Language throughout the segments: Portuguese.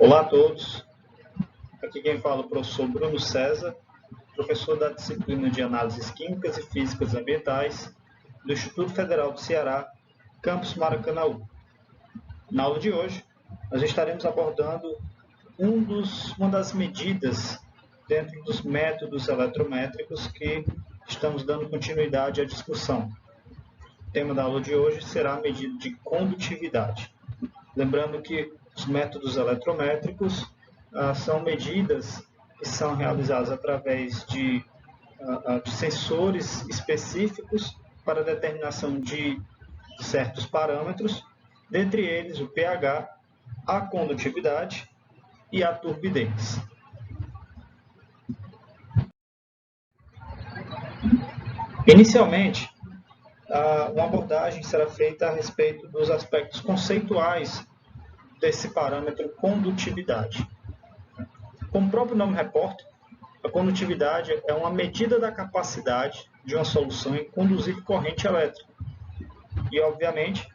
Olá a todos, aqui quem fala é o professor Bruno César, professor da disciplina de Análises Químicas e Físicas Ambientais do Instituto Federal do Ceará, campus Maracanaú. Na aula de hoje, nós estaremos abordando uma das medidas dentro dos métodos eletrométricos que estamos dando continuidade à discussão. O tema da aula de hoje será a medida de condutividade. Lembrando que os métodos eletrométricos são medidas que são realizadas através de sensores específicos para determinação de certos parâmetros, dentre eles o pH, a condutividade e a turbidez. Inicialmente, uma abordagem será feita a respeito dos aspectos conceituais desse parâmetro condutividade. Como o próprio nome reporta, a condutividade é uma medida da capacidade de uma solução em conduzir corrente elétrica. E, obviamente,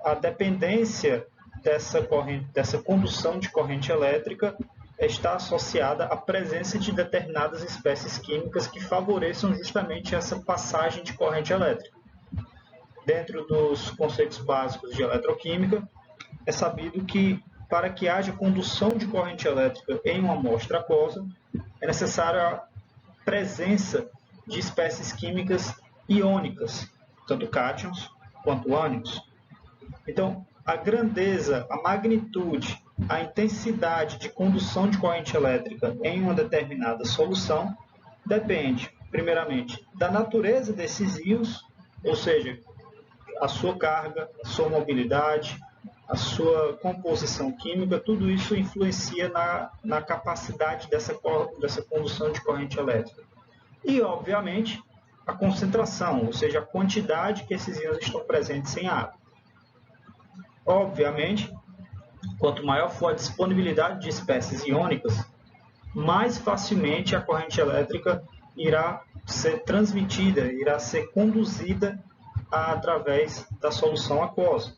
a dependência dessa condução de corrente elétrica está associada à presença de determinadas espécies químicas que favoreçam justamente essa passagem de corrente elétrica. Dentro dos conceitos básicos de eletroquímica, é sabido que, para que haja condução de corrente elétrica em uma amostra aquosa, é necessária a presença de espécies químicas iônicas, tanto cátions quanto ânions. Então, a grandeza, a magnitude, a intensidade de condução de corrente elétrica em uma determinada solução depende, primeiramente, da natureza desses íons, ou seja, a sua carga, a sua mobilidade, a sua composição química, tudo isso influencia na capacidade dessa condução de corrente elétrica. E, obviamente, a concentração, ou seja, a quantidade que esses íons estão presentes em água. Obviamente, quanto maior for a disponibilidade de espécies iônicas, mais facilmente a corrente elétrica irá ser transmitida, irá ser conduzida através da solução aquosa.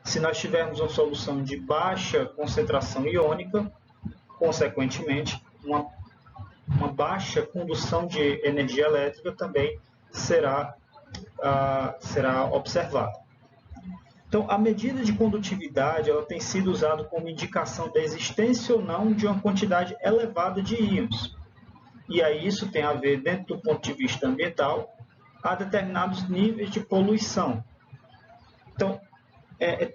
Se nós tivermos uma solução de baixa concentração iônica, consequentemente, uma baixa condução de energia elétrica também será observada. Então, a medida de condutividade ela tem sido usada como indicação da existência ou não de uma quantidade elevada de íons. E aí isso tem a ver, dentro do ponto de vista ambiental, a determinados níveis de poluição. Então,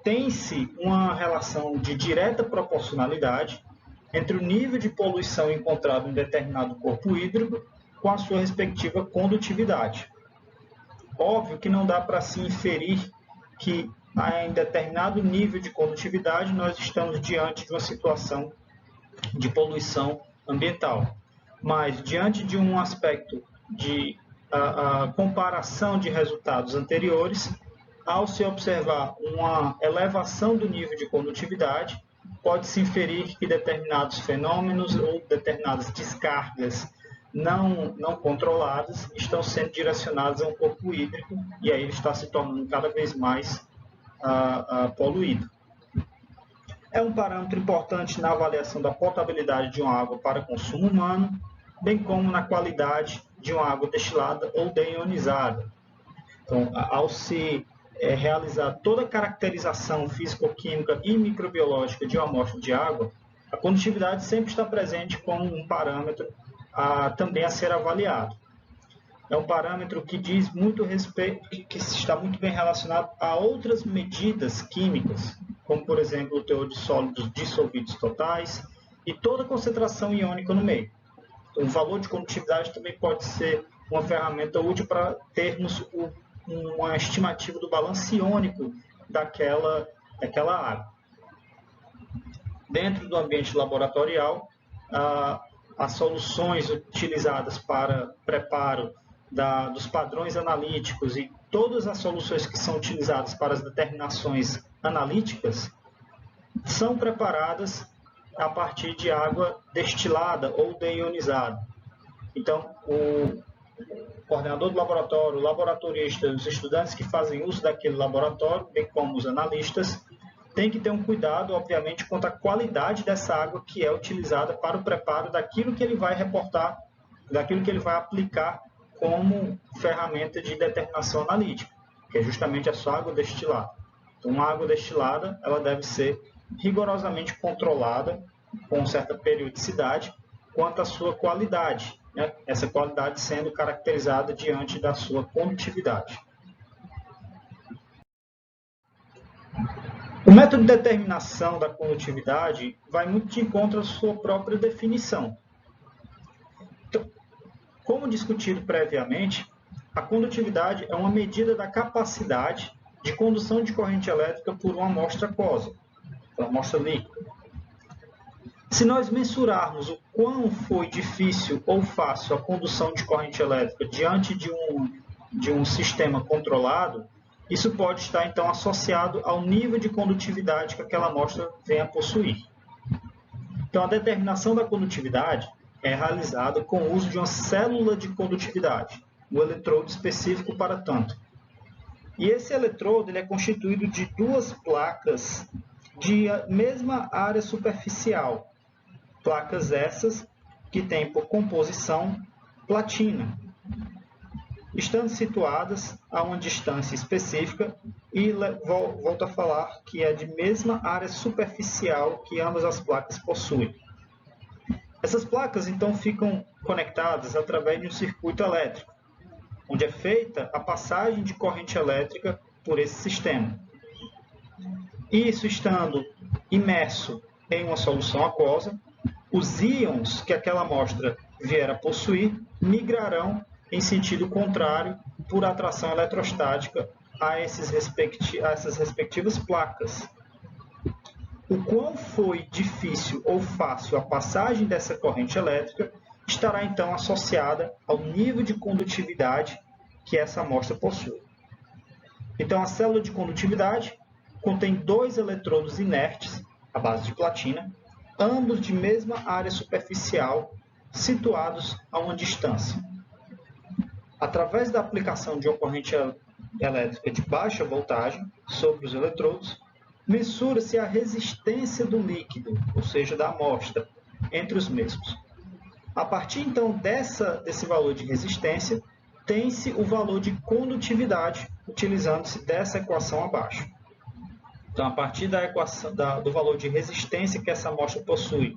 tem-se uma relação de direta proporcionalidade entre o nível de poluição encontrado em determinado corpo hídrico com a sua respectiva condutividade. Óbvio que não dá para se inferir que em determinado nível de condutividade nós estamos diante de uma situação de poluição ambiental. Mas, diante de um aspecto de comparação de resultados anteriores, ao se observar uma elevação do nível de condutividade, pode-se inferir que determinados fenômenos ou determinadas descargas não controladas estão sendo direcionadas a um corpo hídrico e aí ele está se tornando cada vez mais poluído. É um parâmetro importante na avaliação da potabilidade de uma água para consumo humano, bem como na qualidade de uma água destilada ou deionizada. Então, ao se realizar toda a caracterização físico-química e microbiológica de uma amostra de água, a condutividade sempre está presente como um parâmetro também a ser avaliado. É um parâmetro que diz muito respeito, que está muito bem relacionado a outras medidas químicas, como, por exemplo, o teor de sólidos dissolvidos totais e toda a concentração iônica no meio. Então, o valor de condutividade também pode ser uma ferramenta útil para termos uma estimativa do balanço iônico daquela água. Dentro do ambiente laboratorial, as soluções utilizadas para preparo dos padrões analíticos e todas as soluções que são utilizadas para as determinações analíticas são preparadas a partir de água destilada ou deionizada. Então, o coordenador do laboratório, o laboratorista, os estudantes que fazem uso daquele laboratório, bem como os analistas, tem que ter um cuidado, obviamente, quanto à qualidade dessa água que é utilizada para o preparo daquilo que ele vai reportar, daquilo que ele vai aplicar como ferramenta de determinação analítica, que é justamente a sua água destilada. Então, uma água destilada ela deve ser rigorosamente controlada com certa periodicidade quanto à sua qualidade, né? Essa qualidade sendo caracterizada diante da sua condutividade. O método de determinação da condutividade vai muito de encontro à sua própria definição. Então, como discutido previamente, a condutividade é uma medida da capacidade de condução de corrente elétrica por uma amostra aquosa, uma amostra líquida. Se nós mensurarmos o quão foi difícil ou fácil a condução de corrente elétrica diante de um sistema controlado, isso pode estar, então, associado ao nível de condutividade que aquela amostra venha a possuir. Então, a determinação da condutividade é realizada com o uso de uma célula de condutividade, um eletrodo específico para tanto. E esse eletrodo ele é constituído de duas placas de mesma área superficial. Placas essas que têm por composição platina, estando situadas a uma distância específica e volto a falar que é de mesma área superficial que ambas as placas possuem. Essas placas então ficam conectadas através de um circuito elétrico, onde é feita a passagem de corrente elétrica por esse sistema. Isso estando imerso em uma solução aquosa, os íons que aquela amostra vier a possuir migrarão em sentido contrário por atração eletrostática a essas respectivas placas. O quão foi difícil ou fácil a passagem dessa corrente elétrica estará então associada ao nível de condutividade que essa amostra possui. Então, a célula de condutividade contém dois eletrodos inertes, à base de platina, ambos de mesma área superficial, situados a uma distância. Através da aplicação de uma corrente elétrica de baixa voltagem sobre os eletrodos, mensura-se a resistência do líquido, ou seja, da amostra, entre os mesmos. A partir, então, desse valor de resistência, tem-se o valor de condutividade, utilizando-se dessa equação abaixo. Então, a partir da equação, do valor de resistência que essa amostra possui,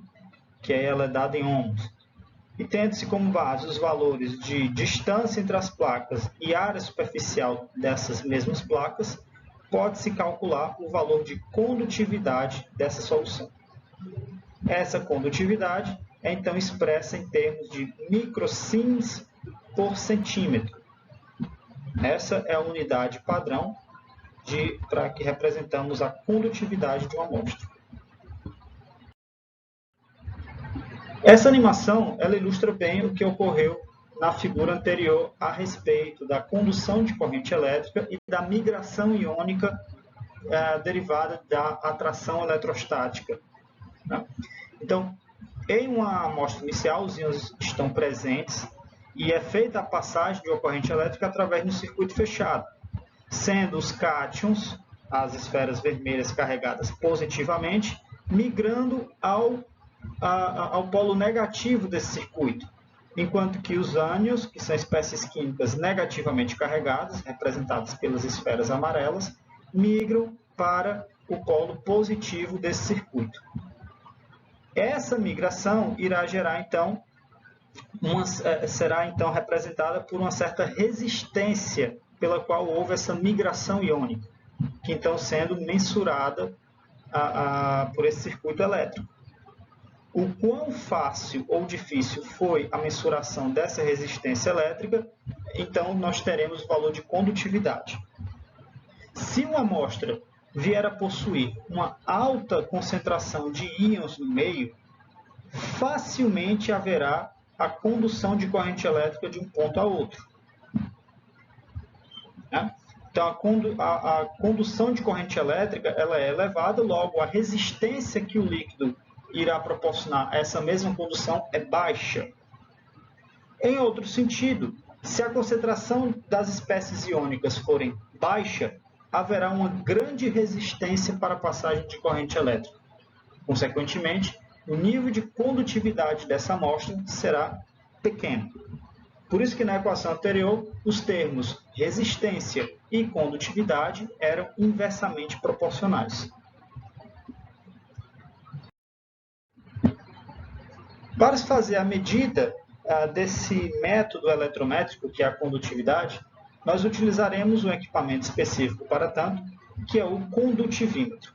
que ela é dada em ohms, e tendo-se como base os valores de distância entre as placas e área superficial dessas mesmas placas, pode-se calcular o valor de condutividade dessa solução. Essa condutividade é então expressa em termos de microsiemens por centímetro. Essa é a unidade padrão para que representamos a condutividade de uma amostra. Essa animação ela ilustra bem o que ocorreu na figura anterior a respeito da condução de corrente elétrica e da migração iônica derivada da atração eletrostática. Né? Então, em uma amostra inicial, os íons estão presentes e é feita a passagem de uma corrente elétrica através de um circuito fechado, sendo os cátions, as esferas vermelhas carregadas positivamente, migrando ao polo negativo desse circuito, enquanto que os ânions, que são espécies químicas negativamente carregadas, representadas pelas esferas amarelas, migram para o polo positivo desse circuito. Essa migração irá gerar, então, será então representada por uma certa resistência pela qual houve essa migração iônica, que então sendo mensurada por esse circuito elétrico. O quão fácil ou difícil foi a mensuração dessa resistência elétrica, então nós teremos o valor de condutividade. Se uma amostra vier a possuir uma alta concentração de íons no meio, facilmente haverá a condução de corrente elétrica de um ponto a outro. Então, a condução de corrente elétrica ela é elevada, logo a resistência que o líquido irá proporcionar a essa mesma condução é baixa. Em outro sentido, se a concentração das espécies iônicas forem baixa, haverá uma grande resistência para a passagem de corrente elétrica. Consequentemente, o nível de condutividade dessa amostra será pequeno. Por isso que na equação anterior, os termos resistência e condutividade eram inversamente proporcionais. Para se fazer a medida desse método eletrométrico, que é a condutividade, nós utilizaremos um equipamento específico para tanto, que é o condutivímetro.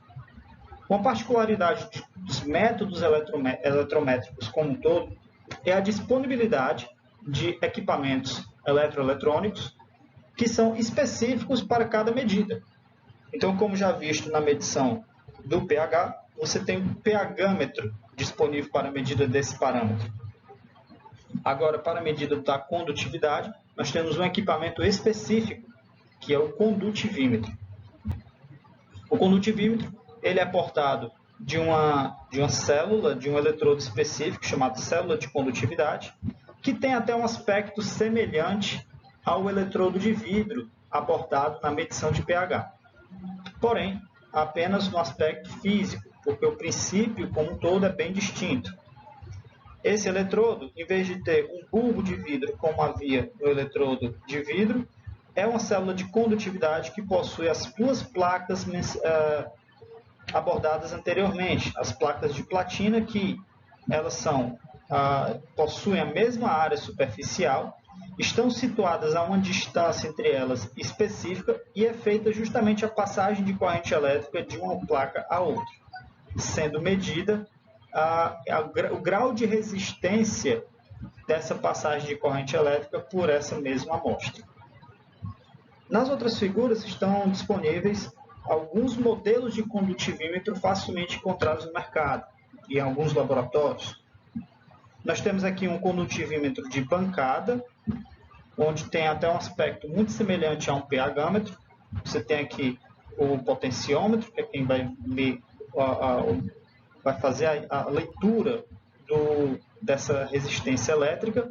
Uma particularidade dos métodos eletrométricos como um todo é a disponibilidade de equipamentos eletroeletrônicos que são específicos para cada medida. Então, como já visto na medição do pH, você tem um pHmetro disponível para a medida desse parâmetro. Agora, para a medida da condutividade, nós temos um equipamento específico, que é o condutivímetro. O condutivímetro ele é portado de uma célula, de um eletrodo específico, chamado célula de condutividade, que tem até um aspecto semelhante ao eletrodo de vidro abordado na medição de pH. Porém, apenas no aspecto físico, porque o princípio como um todo é bem distinto. Esse eletrodo, em vez de ter um bulbo de vidro como havia no eletrodo de vidro, é uma célula de condutividade que possui as duas placas abordadas anteriormente, as placas de platina, que elas possuem a mesma área superficial, estão situadas a uma distância entre elas específica e é feita justamente a passagem de corrente elétrica de uma placa a outra, sendo medida o grau de resistência dessa passagem de corrente elétrica por essa mesma amostra. Nas outras figuras estão disponíveis alguns modelos de condutivímetro facilmente encontrados no mercado e em alguns laboratórios. Nós temos aqui um condutivímetro de bancada, onde tem até um aspecto muito semelhante a um pHmetro. Você tem aqui o potenciômetro, que é quem vai fazer a leitura dessa resistência elétrica,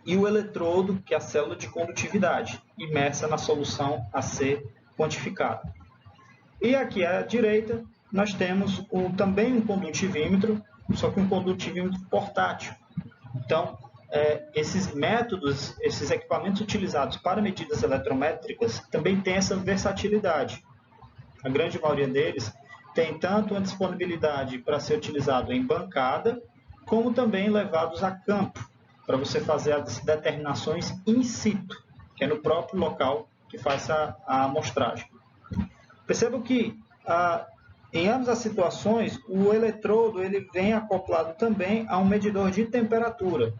e o eletrodo, que é a célula de condutividade, imersa na solução a ser quantificada. E aqui à direita, nós temos também um condutivímetro, só que um condutivímetro portátil. Então, esses métodos, esses equipamentos utilizados para medidas eletrométricas também têm essa versatilidade. A grande maioria deles tem tanto a disponibilidade para ser utilizado em bancada, como também levados a campo, para você fazer as determinações in situ, que é no próprio local que faz a amostragem. Percebam que, em ambas as situações, o eletrodo ele vem acoplado também a um medidor de temperatura,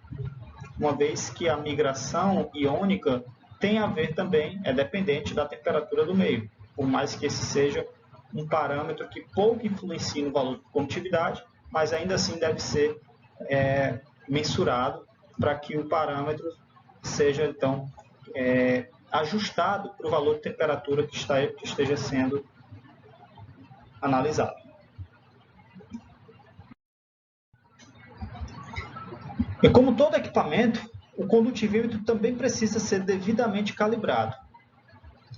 uma vez que a migração iônica tem a ver também, é dependente da temperatura do meio, por mais que esse seja um parâmetro que pouco influencia no valor de condutividade, mas ainda assim deve ser mensurado para que o parâmetro seja, então, ajustado para o valor de temperatura que esteja sendo analisado. E como todo equipamento, o condutivímetro também precisa ser devidamente calibrado.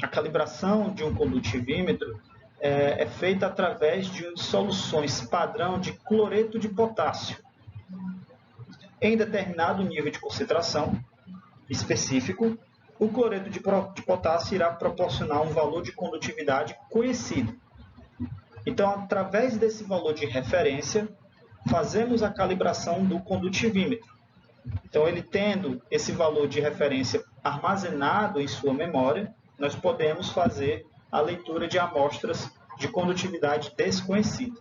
A calibração de um condutivímetro é feita através de soluções padrão de cloreto de potássio. Em determinado nível de concentração específico, o cloreto de potássio irá proporcionar um valor de condutividade conhecido. Então, através desse valor de referência, fazemos a calibração do condutivímetro. Então, ele tendo esse valor de referência armazenado em sua memória, nós podemos fazer a leitura de amostras de condutividade desconhecida.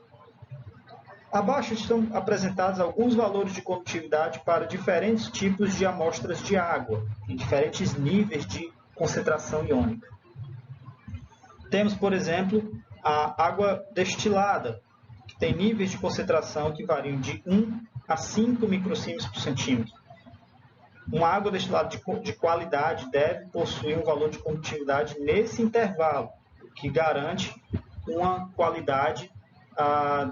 Abaixo estão apresentados alguns valores de condutividade para diferentes tipos de amostras de água, em diferentes níveis de concentração iônica. Temos, por exemplo, a água destilada, que tem níveis de concentração que variam de 1 a 5 microsiemens por centímetro. Uma água destilada de qualidade deve possuir um valor de condutividade nesse intervalo, que garante uma qualidade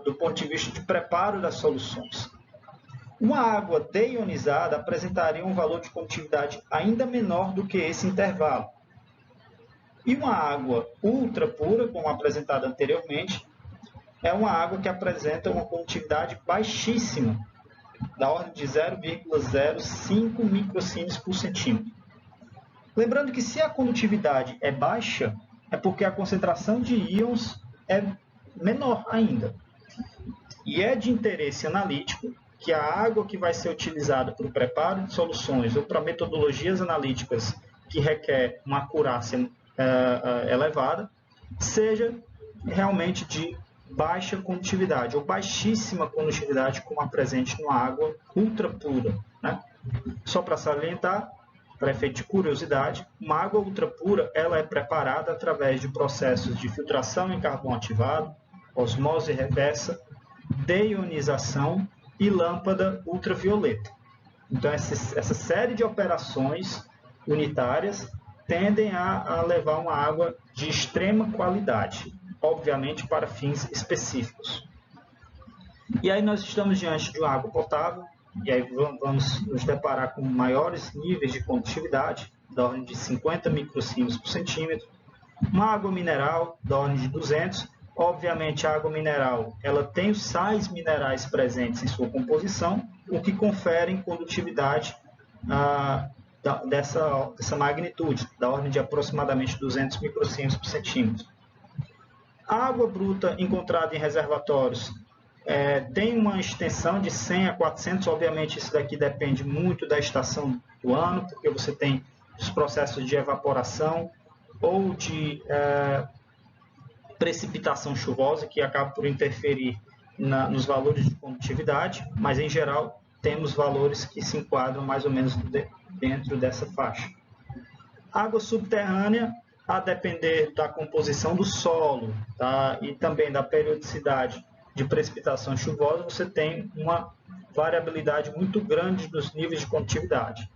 do ponto de vista de preparo das soluções. Uma água deionizada apresentaria um valor de condutividade ainda menor do que esse intervalo. E uma água ultra pura, como apresentado anteriormente, é uma água que apresenta uma condutividade baixíssima, da ordem de 0,05 microsiemens por centímetro. Lembrando que se a condutividade é baixa, é porque a concentração de íons é menor ainda. E é de interesse analítico que a água que vai ser utilizada para o preparo de soluções ou para metodologias analíticas que requer uma acurácia elevada, seja realmente de baixa condutividade ou baixíssima condutividade, como a presente numa água ultra pura, né? Só para salientar, para efeito de curiosidade, uma água ultra pura ela é preparada através de processos de filtração em carvão ativado, osmose reversa, deionização e lâmpada ultravioleta. Então, essa série de operações unitárias tendem a levar uma água de extrema qualidade, obviamente para fins específicos. E aí nós estamos diante de uma água potável, e aí vamos nos deparar com maiores níveis de condutividade, da ordem de 50 microsiemens por centímetro, uma água mineral, da ordem de 200. Obviamente, a água mineral ela tem os sais minerais presentes em sua composição, o que confere condutividade dessa magnitude, da ordem de aproximadamente 200 microsiemens por centímetro. A água bruta encontrada em reservatórios tem uma extensão de 100 a 400, obviamente isso daqui depende muito da estação do ano, porque você tem os processos de evaporação ou de precipitação chuvosa, que acaba por interferir nos valores de condutividade, mas em geral temos valores que se enquadram mais ou menos dentro dessa faixa. Água subterrânea, a depender da composição do solo, tá? E também da periodicidade de precipitação chuvosa, você tem uma variabilidade muito grande dos níveis de condutividade.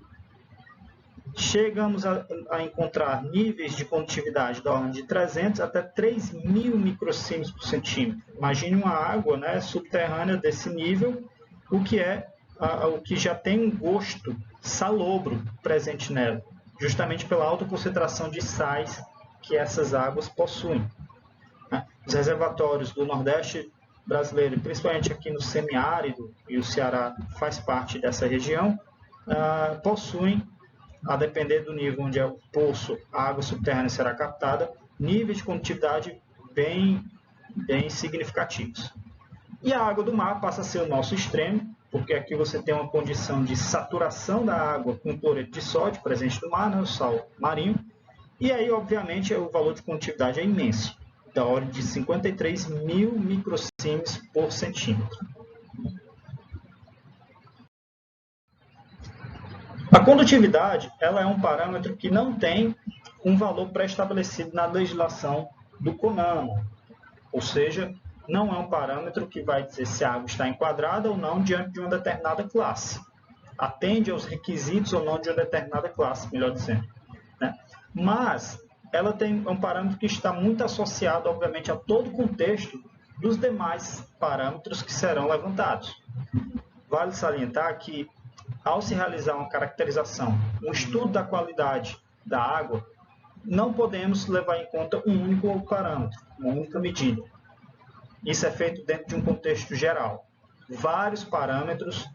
Chegamos a encontrar níveis de condutividade da ordem de 300 até 3.000 microsiemens por centímetro. Imagine uma água, né, subterrânea desse nível, o que já tem um gosto salobro presente nela, justamente pela alta concentração de sais que essas águas possuem. Os reservatórios do Nordeste brasileiro, principalmente aqui no semiárido, e o Ceará faz parte dessa região, possuem, a depender do nível onde é o poço, a água subterrânea será captada, níveis de condutividade bem significativos. E a água do mar passa a ser o nosso extremo, porque aqui você tem uma condição de saturação da água com cloreto de sódio presente no mar, né, o sal marinho, e aí, obviamente, o valor de condutividade é imenso, da ordem de 53.000 microsiemens por centímetro. A condutividade ela é um parâmetro que não tem um valor pré-estabelecido na legislação do CONAMA, ou seja, não é um parâmetro que vai dizer se a água está enquadrada ou não diante de uma determinada classe. Atende aos requisitos ou não de uma determinada classe, melhor dizendo, né? Mas ela tem um parâmetro que está muito associado, obviamente, a todo o contexto dos demais parâmetros que serão levantados. Vale salientar que, ao se realizar uma caracterização, um estudo da qualidade da água, não podemos levar em conta um único parâmetro, uma única medida. Isso é feito dentro de um contexto geral. Vários parâmetros,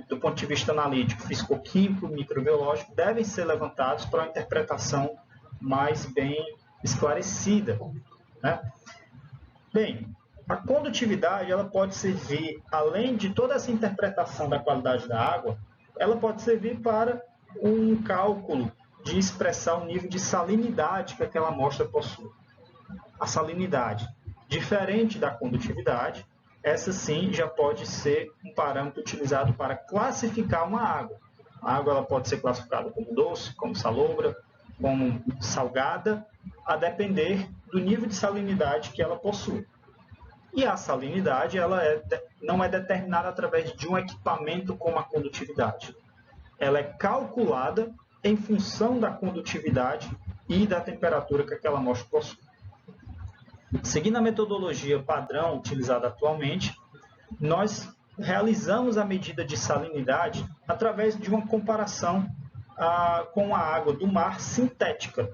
do ponto de vista analítico, físico-químico, microbiológico, devem ser levantados para uma interpretação mais bem esclarecida, né? Bem, a condutividade ela pode servir, além de toda essa interpretação da qualidade da água, ela pode servir para um cálculo de expressar o nível de salinidade que aquela amostra possui. A salinidade, diferente da condutividade, essa sim já pode ser um parâmetro utilizado para classificar uma água. A água ela pode ser classificada como doce, como salobra, como salgada, a depender do nível de salinidade que ela possui. E a salinidade ela não é determinada através de um equipamento como a condutividade. Ela é calculada em função da condutividade e da temperatura que aquela amostra possui. Seguindo a metodologia padrão utilizada atualmente, nós realizamos a medida de salinidade através de uma comparação com a água do mar sintética.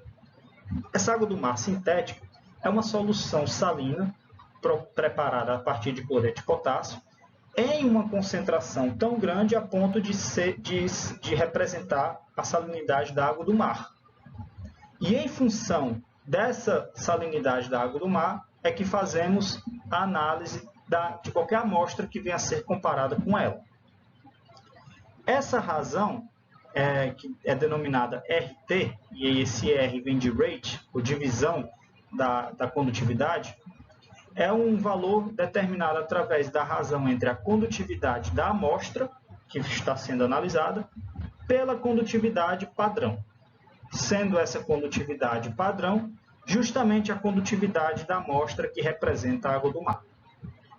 Essa água do mar sintética é uma solução salina preparada a partir de cloreto de potássio em uma concentração tão grande a ponto de representar a salinidade da água do mar. E em função dessa salinidade da água do mar é que fazemos a análise de qualquer amostra que venha a ser comparada com ela. Essa razão, que é denominada RT, e esse R vem de rate, ou divisão da condutividade, é um valor determinado através da razão entre a condutividade da amostra, que está sendo analisada, pela condutividade padrão, sendo essa condutividade padrão justamente a condutividade da amostra que representa a água do mar.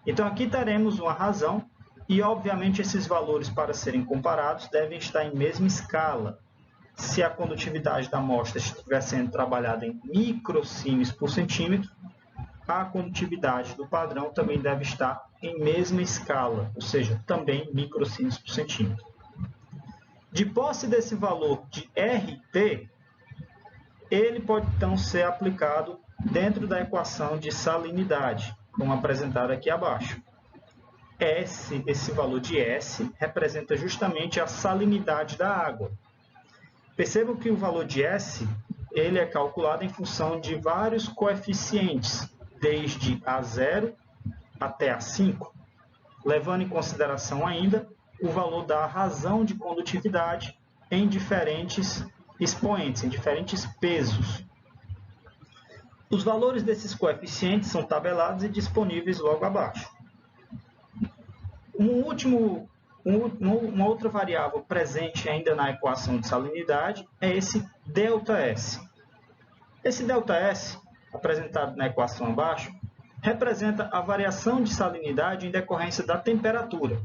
Então, aqui teremos uma razão e, obviamente, esses valores, para serem comparados, devem estar em mesma escala. Se a condutividade da amostra estiver sendo trabalhada em microsiemens por centímetro, a condutividade do padrão também deve estar em mesma escala, ou seja, também microsiemens por centímetro. De posse desse valor de RT, ele pode então ser aplicado dentro da equação de salinidade, como apresentado aqui abaixo. Esse valor de S representa justamente a salinidade da água. Percebam que o valor de S ele é calculado em função de vários coeficientes, desde A0 até A5, levando em consideração ainda o valor da razão de condutividade em diferentes expoentes, em diferentes pesos. Os valores desses coeficientes são tabelados e disponíveis logo abaixo. Uma outra variável presente ainda na equação de salinidade é esse ΔS. Esse ΔS, apresentado na equação abaixo, representa a variação de salinidade em decorrência da temperatura.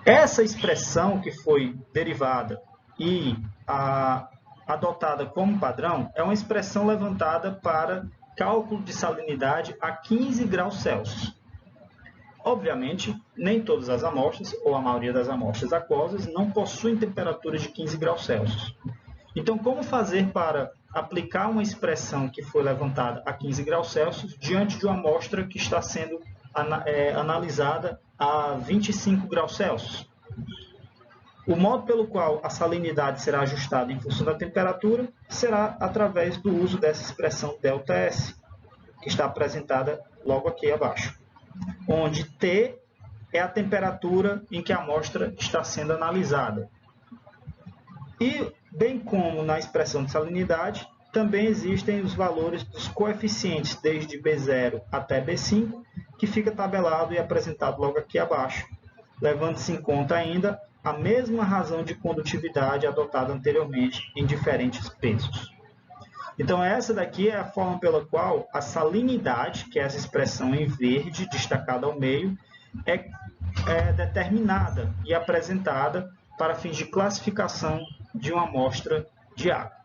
Essa expressão que foi derivada e adotada como padrão é uma expressão levantada para cálculo de salinidade a 15 graus Celsius. Obviamente, nem todas as amostras, ou a maioria das amostras aquosas, não possuem temperatura de 15 graus Celsius. Então, como fazer para aplicar uma expressão que foi levantada a 15 graus Celsius diante de uma amostra que está sendo analisada a 25 graus Celsius? O modo pelo qual a salinidade será ajustada em função da temperatura será através do uso dessa expressão ΔS, que está apresentada logo aqui abaixo, onde T é a temperatura em que a amostra está sendo analisada. E, bem como na expressão de salinidade, também existem os valores dos coeficientes desde B0 até B5, que fica tabelado e apresentado logo aqui abaixo, levando-se em conta ainda a mesma razão de condutividade adotada anteriormente em diferentes pesos. Então, essa daqui é a forma pela qual a salinidade, que é essa expressão em verde, destacada ao meio, é determinada e apresentada para fins de classificação de uma amostra de água.